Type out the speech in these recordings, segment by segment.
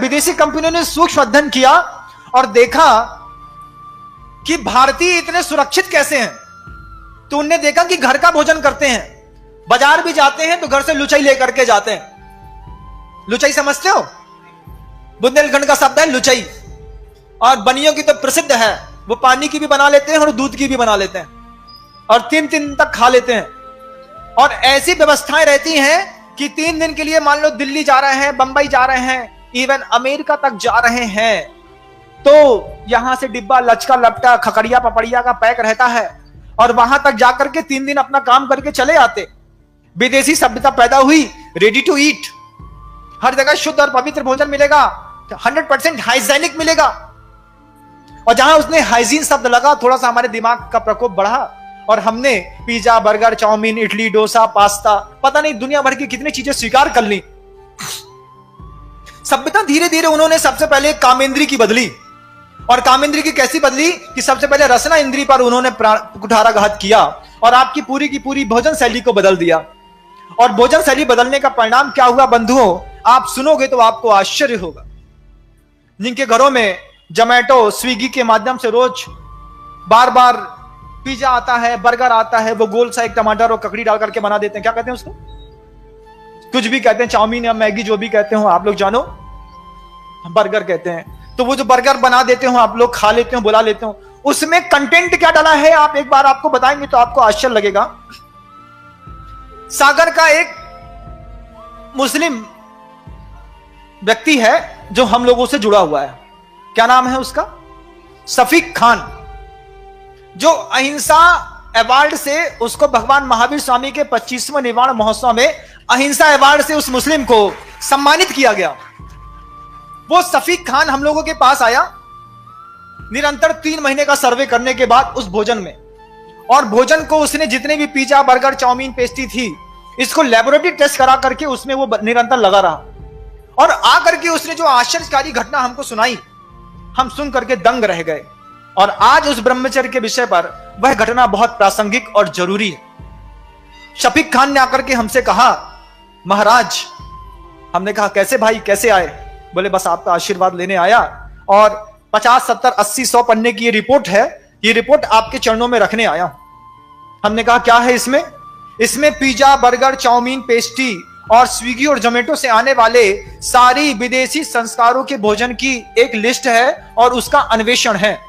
विदेशी कंपनियों ने सूक्ष्म अध्ययन किया और देखा कि भारतीय इतने सुरक्षित कैसे हैं। तो उनने देखा कि घर का भोजन करते हैं, बाजार भी जाते हैं तो घर से लुचाई लेकर के जाते हैं। लुचाई समझते हो? बुंदेलखंड का शब्द है लुचाई, और बनियों की तो प्रसिद्ध है, वो पानी की भी बना लेते हैं और दूध की भी बना लेते हैं और 3 दिन तक खा लेते हैं। और ऐसी व्यवस्थाएं रहती हैं कि 3 दिन के लिए मान लो दिल्ली जा रहे हैं, बंबई जा रहे हैं, इवन अमेरिका तक जा रहे हैं, तो यहां से डिब्बा लचका लपटा खकड़िया पपड़िया का पैक रहता है और वहां तक जाकर के 3 दिन अपना काम करके चले आते। विदेशी सभ्यता पैदा हुई, रेडी टू ईट, हर जगह शुद्ध और पवित्र भोजन मिलेगा, 100% हाइजीनिक मिलेगा। और जहां उसने हाइजीन शब्द लगा, थोड़ा सा हमारे दिमाग का प्रकोप बढ़ा और हमने pizza, burger, chow mein, idli, dosa, pasta, पता नहीं दुनिया भर की कितनी चीजें स्वीकार कर ली। सभ्यता धीरे धीरे उन्होंने सबसे पहले कामेंद्री की बदली, और कामेंद्री की कैसी बदली कि सबसे पहले रसना इंद्री पर उन्होंने कुठाराघात किया और आपकी पूरी की पूरी भोजन शैली को बदल दिया। और भोजन शैली बदलने का परिणाम क्या हुआ बंधुओं, आप सुनोगे तो आपको आश्चर्य होगा। जिनके घरों में जोमैटो, स्विगी के माध्यम से रोज बार बार पिज्जा आता है, बर्गर आता है, वो गोल सा एक टमाटर और ककड़ी डाल करके बना देते हैं, क्या कहते हैं उसको, कुछ भी कहते हैं, चाउमीन या मैगी जो भी कहते हो आप लोग जानो, बर्गर कहते हैं। तो वो जो बर्गर बना देते हो आप लोग, खा लेते हो, बुला लेते हो, उसमें कंटेंट क्या डाला है आप एक बार आपको बताएंगे तो आपको आश्चर्य लगेगा। सागर का एक मुस्लिम व्यक्ति है जो हम लोगों से जुड़ा हुआ है, क्या नाम है उसका, शफीक खान, जो अहिंसा अवार्ड से उसको भगवान महावीर स्वामी के 25वें निर्वाण महोत्सव में अहिंसा अवार्ड से उस मुस्लिम को सम्मानित किया गया। वो शफीक खान हम लोगों के पास आया निरंतर 3 महीने का सर्वे करने के बाद उस भोजन में, और भोजन को उसने जितने भी पिज्जा, बर्गर, चाउमीन, पेस्ट्री थी, इसको लेबोरेटरी टेस्ट करा करके उसमें वो निरंतर लगा रहा और आकर के उसने जो आश्चर्यकारी घटना हमको सुनाई, हम सुन करके दंग रह गए। और आज उस ब्रह्मचर्य के विषय पर वह घटना बहुत प्रासंगिक और जरूरी है। शफीक खान ने आकर के हमसे कहा, महाराज, हमने कहा कैसे भाई, कैसे आए? बोले बस आपका आशीर्वाद लेने आया और 50, 70, 80, 100 पन्ने की ये रिपोर्ट है, ये रिपोर्ट आपके चरणों में रखने आया। हमने कहा क्या है इसमें? इसमें पिज्जा, बर्गर, चाउमीन, पेस्ट्री और स्विगी और जोमेटो से आने वाले सारी विदेशी संस्कारों के भोजन की एक लिस्ट है और उसका अन्वेषण है।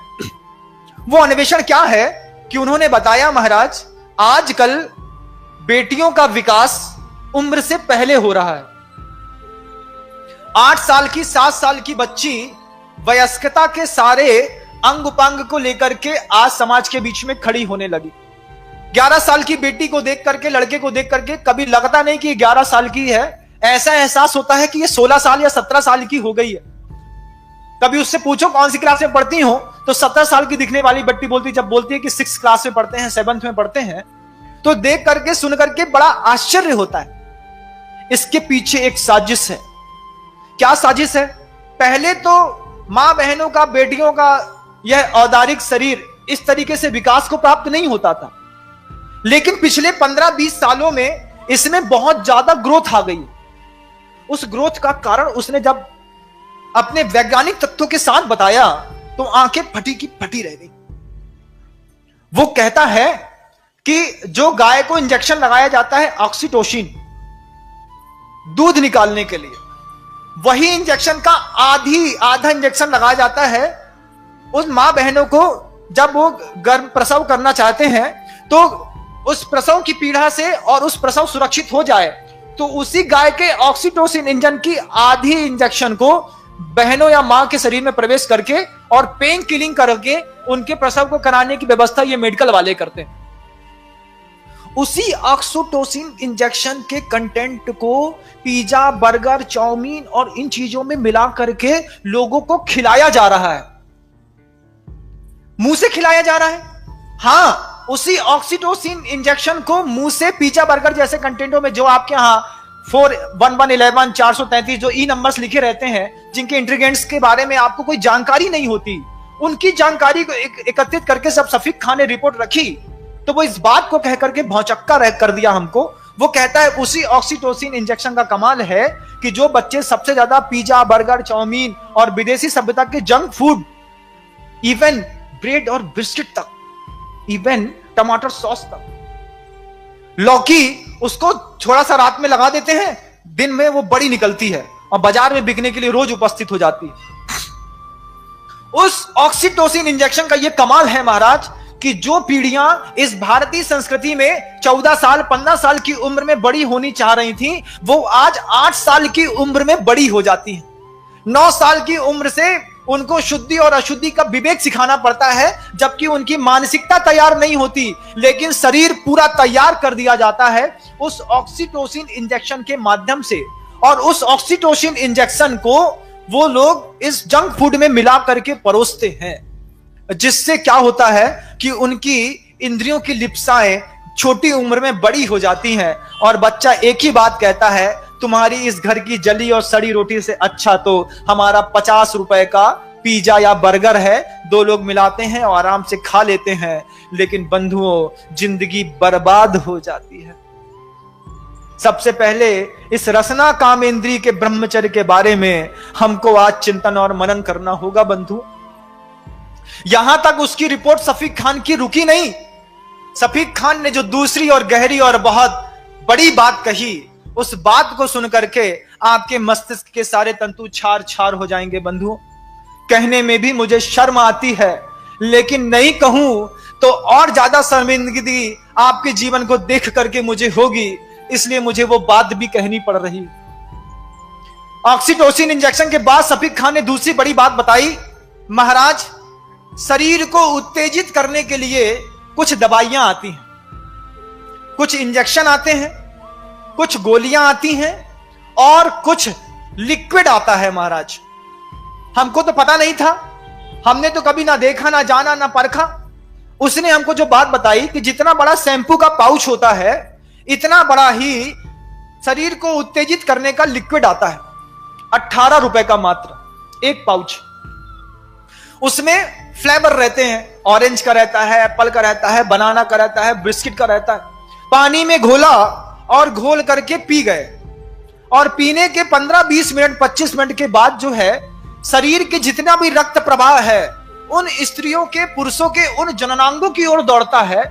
वो अन्वेषण क्या है कि उन्होंने बताया, महाराज, आजकल बेटियों का विकास उम्र से पहले हो रहा है। 8 साल की, 7 साल की बच्ची वयस्कता के सारे अंग उपांग को लेकर के आज समाज के बीच में खड़ी होने लगी। 11 साल की बेटी को देख करके, लड़के को देख करके कभी लगता नहीं कि 11 साल की है, ऐसा एहसास होता है कि ये 16 साल या 17 साल की हो गई है। कभी उससे पूछो कौन सी क्लास में पढ़ती हो, तो 17 साल की दिखने वाली बच्ची बोलती, जब बोलती है कि 6th क्लास में पढ़ते हैं, 7th में पढ़ते हैं, तो देख करके सुन करके बड़ा आश्चर्य होता है। इसके पीछे एक साजिश है। क्या साजिश है? पहले तो मां बहनों का, बेटियों का यह औदारिक शरीर इस तरीके से विकास को प्राप्त नहीं होता था, लेकिन पिछले 15-20 सालों में इसमें बहुत ज्यादा ग्रोथ आ गई। उस ग्रोथ का कारण उसने जब अपने वैज्ञानिक तथ्यों के साथ बताया तो आंखें फटी की फटी रह गई। वो कहता है कि जो गाय को इंजेक्शन लगाया जाता है ऑक्सीटोसिन दूध निकालने के लिए, वही इंजेक्शन का आधा इंजेक्शन लगाया जाता है उस मां बहनों को जब वो गर्भ प्रसव करना चाहते हैं, तो उस प्रसव की पीड़ा से और उस प्रसव सुरक्षित हो जाए, तो उसी गाय के ऑक्सीटोसिन इंजन की आधी इंजेक्शन को बहनों या मां के शरीर में प्रवेश करके और पेन किलिंग करके उनके प्रसव को कराने की व्यवस्था ये मेडिकल वाले करते हैं। उसी ऑक्सीटोसिन इंजेक्शन के कंटेंट को पिज्जा, बर्गर, चाउमीन और इन चीजों में मिला करके लोगों को खिलाया जा रहा है, मुंह से खिलाया जा रहा है। हां, उसी ऑक्सीटोसिन इंजेक्शन को मुंह से पिज्जा, बर्गर जैसे कंटेंटों में, जो आपके यहां 41111 433 जो ई नंबर्स लिखे रहते हैं, जिनके इंग्रेडिएंट्स के बारे में आपको कोई जानकारी नहीं होती, उनकी जानकारी को एकत्रित करके सब शफीक खान ने रिपोर्ट रखी, तो वो इस बात को कह करके भौचक्का कर दिया हमको। वो कहता है उसी ऑक्सीटोसिन इंजेक्शन का कमाल है कि जो बच्चे सबसे ज्यादा पिज्जा, बर्गर, चाउमीन और विदेशी सभ्यता के जंक फूड, इवन ब्रेड और बिस्किट तक, इवन टमाटर सॉस तक, लौकी उसको थोड़ा सा रात में लगा देते हैं, दिन में वो बड़ी निकलती है और बाजार में बिकने के लिए रोज उपस्थित हो जाती है। उस ऑक्सीटोसिन इंजेक्शन का ये कमाल है महाराज कि जो पीढ़ियां इस भारतीय संस्कृति में 14 साल 15 साल की उम्र में बड़ी होनी चाह रही थी, वो आज 8 साल की उम्र में बड़ी हो जाती हैं। 9 साल की उम्र से उनको शुद्धि और अशुद्धि का विवेक सिखाना पड़ता है, जबकि उनकी मानसिकता तैयार नहीं होती, लेकिन शरीर पूरा तैयार कर दिया जाता है उस ऑक्सीटोसिन इंजेक्शन के माध्यम से। और उस ऑक्सीटोसिन इंजेक्शन को वो लोग इस जंक फूड में मिला करके परोसते हैं, जिससे क्या होता है कि उनकी इंद्रियों की लिप्साएं छोटी उम्र में बड़ी हो जाती हैं और बच्चा एक ही बात कहता है, तुम्हारी इस घर की जली और सड़ी रोटी से अच्छा तो हमारा 50 रुपए का पिज्जा या बर्गर है, 2 लोग मिलाते हैं और आराम से खा लेते हैं। लेकिन बंधुओं, जिंदगी बर्बाद हो जाती है। सबसे पहले इस रसना कामेंद्री के ब्रह्मचर्य के बारे में हमको आज चिंतन और मनन करना होगा बंधु। यहां तक उसकी रिपोर्ट सफीक खान की रुकी नहीं। सफीक खान ने जो दूसरी और गहरी और बहुत बड़ी बात कही, उस बात को सुन करके आपके मस्तिष्क के सारे तंतु छार छार हो जाएंगे बंधु। कहने में भी मुझे शर्म आती है, लेकिन नहीं कहूं तो और ज्यादा शर्मिंदगी आपके जीवन को देख करके मुझे होगी, इसलिए मुझे वो बात भी कहनी पड़ रही। ऑक्सीटोसिन इंजेक्शन के बाद सफीक खान ने दूसरी बड़ी बात बताई, महाराज शरीर को उत्तेजित करने के लिए कुछ दवाइयां आती हैं, कुछ इंजेक्शन आते हैं, कुछ गोलियां आती हैं और कुछ लिक्विड आता है। महाराज हमको तो पता नहीं था, हमने तो कभी ना देखा, ना जाना, ना परखा। उसने हमको जो बात बताई कि जितना बड़ा शैंपू का पाउच होता है, इतना बड़ा ही शरीर को उत्तेजित करने का लिक्विड आता है। 18 रुपए का मात्र एक पाउच। उसमें फ्लेवर रहते हैं, ऑरेंज का रहता है, एप्पल का रहता है, बनाना का रहता है, बिस्किट का रहता है। पानी में घोला और घोल करके पी गए, और पीने के 15-20 मिनट 25 मिनट के बाद जो है शरीर के जितना भी रक्त प्रवाह है उन स्त्रियों के, पुरुषों के उन जननांगों की ओर दौड़ता है,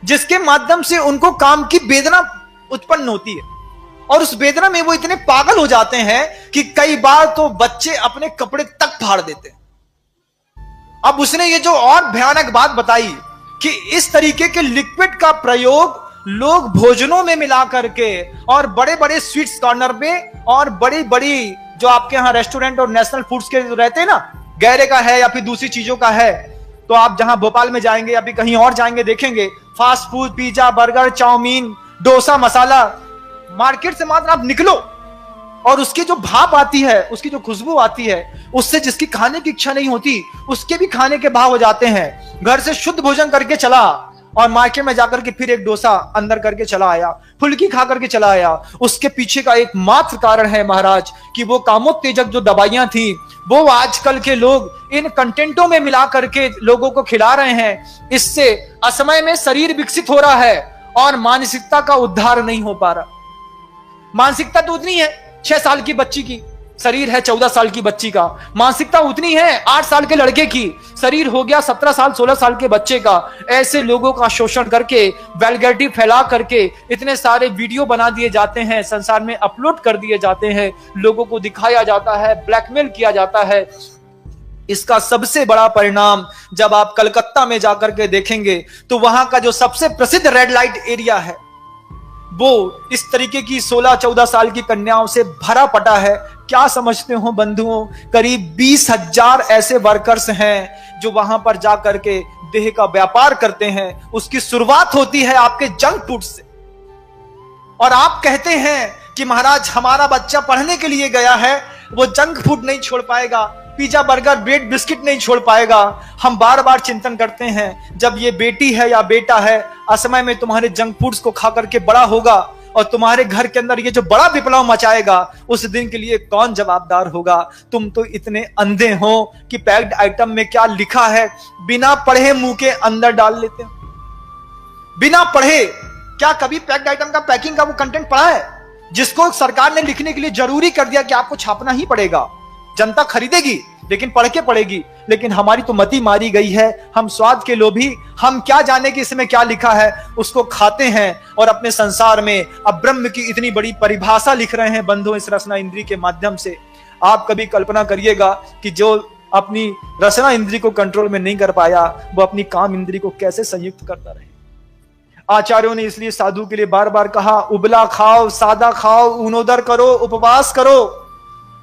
जिसके माध्यम से उनको काम की वेदना उत्पन्न होती है। और उस वेदना में वो इतने पागल हो जाते हैं कि कई बार तो बच्चे अपने कपड़े तक फाड़ देते हैं। अब उसने ये जो और भयानक बात बताई कि इस तरीके के लिक्विड का प्रयोग लोग भोजनों में मिला करके और बड़े बड़े स्वीट्स कॉर्नर में और बड़ी बड़ी जो आपके यहां रेस्टोरेंट और नेशनल फूड्स के रहते हैं ना, गहरे का है या फिर दूसरी चीजों का है, तो आप जहां भोपाल में जाएंगे या फिर कहीं और जाएंगे देखेंगे fast food, pizza, burger, chowmein, dosa, masala, market से मात्र आप निकलो और उसकी जो भाप आती है, उसकी जो खुशबू आती है, उससे जिसकी खाने की इच्छा नहीं होती उसके भी खाने के भाव हो जाते हैं। घर से शुद्ध भोजन करके चला और मार्केट में जाकर के फिर एक डोसा अंदर करके चला आया, फुल्की खा करके चला आया। उसके पीछे का एकमात्र कारण है महाराज कि वो कामोत्तेजक जो दवाइयां थी वो आजकल के लोग इन कंटेंटों में मिला करके लोगों को खिला रहे हैं। इससे असमय में शरीर विकसित हो रहा है और मानसिकता का उद्धार नहीं हो पा रहा। मानसिकता तो उतनी है 6 साल की बच्ची की, शरीर है 14 साल की बच्ची का। मानसिकता उतनी है 8 साल के लड़के की, शरीर हो गया 17 साल 16 साल के बच्चे का। ऐसे लोगों का शोषण करके, वल्गैरिटी फैला करके इतने सारे वीडियो बना दिए जाते हैं, संसार में अपलोड कर दिए जाते हैं, लोगों को दिखाया जाता है, ब्लैकमेल किया जाता है। इसका सबसे बड़ा परिणाम जब आप कलकत्ता में जाकर के देखेंगे तो वहां का जो सबसे प्रसिद्ध रेड लाइट एरिया है वो इस तरीके की 16-14 साल की कन्याओं से भरा पटा है। क्या समझते हो बंधुओं, करीब 20,000 ऐसे वर्कर्स हैं जो वहां पर जाकर के देह का व्यापार करते हैं। उसकी शुरुआत होती है आपके जंक फूड से। और आप कहते हैं कि महाराज हमारा बच्चा पढ़ने के लिए गया है, वो जंक फूड नहीं छोड़ पाएगा, पिज्जा, बर्गर, ब्रेड, बिस्किट नहीं छोड़ पाएगा। हम बार बार चिंतन करते हैं, जब ये बेटी है या बेटा है असमय में तुम्हारे जंक फूड्स को खा करके बड़ा होगा और तुम्हारे घर के अंदर ये जो बड़ा विप्लव मचाएगा, उस दिन के लिए कौन जवाबदार होगा? तुम तो इतने अंधे हो कि पैक्ड आइटम में क्या लिखा है बिना पढ़े मुंह के अंदर डाल लेते हो। बिना पढ़े क्या कभी पैक्ड आइटम का पैकिंग का वो कंटेंट पढ़ा है? जिसको सरकार ने लिखने के लिए जरूरी कर दिया कि आपको छापना ही पड़ेगा, जनता खरीदेगी लेकिन पढ़ के पड़ेगी। लेकिन हमारी तो मति मारी गई है, हम स्वाद के लोभी, हम क्या जाने कि इसमें क्या लिखा है, उसको खाते हैं और अपने संसार में अब ब्रह्म की इतनी बड़ी परिभाषा लिख रहे हैं बंधु इस रसना इंद्री के माध्यम से। आप कभी कल्पना करिएगा कि जो अपनी रसना इंद्री को कंट्रोल में नहीं कर पाया, वो अपनी काम इंद्री को कैसे संयुक्त करता रहे। आचार्यों ने इसलिए साधु के लिए बार बार कहा, उबला खाओ, सादा खाओ, ऊनोदर करो, उपवास करो,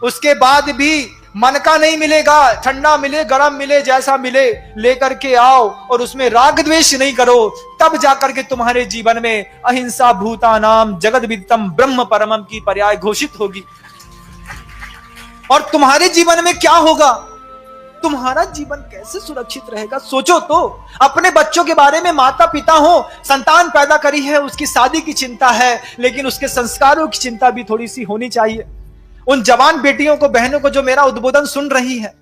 उसके बाद भी मन का नहीं मिलेगा, ठंडा मिले गरम मिले जैसा मिले लेकर के आओ और उसमें राग द्वेष नहीं करो, तब जाकर के तुम्हारे जीवन में अहिंसा भूतानाम जगद विदितम ब्रह्म परमम की पर्याय घोषित होगी। और तुम्हारे जीवन में क्या होगा, तुम्हारा जीवन कैसे सुरक्षित रहेगा, सोचो तो। अपने बच्चों के बारे में माता पिता हो, संतान पैदा करी है, उसकी शादी की चिंता है, लेकिन उसके संस्कारों की चिंता भी थोड़ी सी होनी चाहिए। उन जवान बेटियों को, बहनों को जो मेरा उद्बोधन सुन रही है,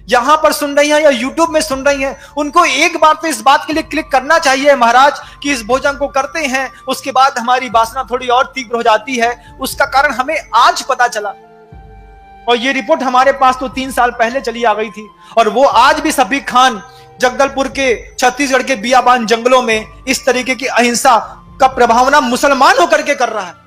यहां पर सुन रही है या यूट्यूब में सुन रही है, उनको एक बार तो इस बात के लिए क्लिक करना चाहिए महाराज कि इस भोजन को करते हैं उसके बाद हमारी वासना थोड़ी और तीव्र हो जाती है। उसका कारण हमें आज पता चला और ये रिपोर्ट हमारे पास तो 3 साल पहले चली आ गई थी। और वो आज भी सफीक खान जगदलपुर के छत्तीसगढ़ के बियाबान जंगलों में इस तरीके की अहिंसा का प्रभावना मुसलमान होकर के कर रहा है।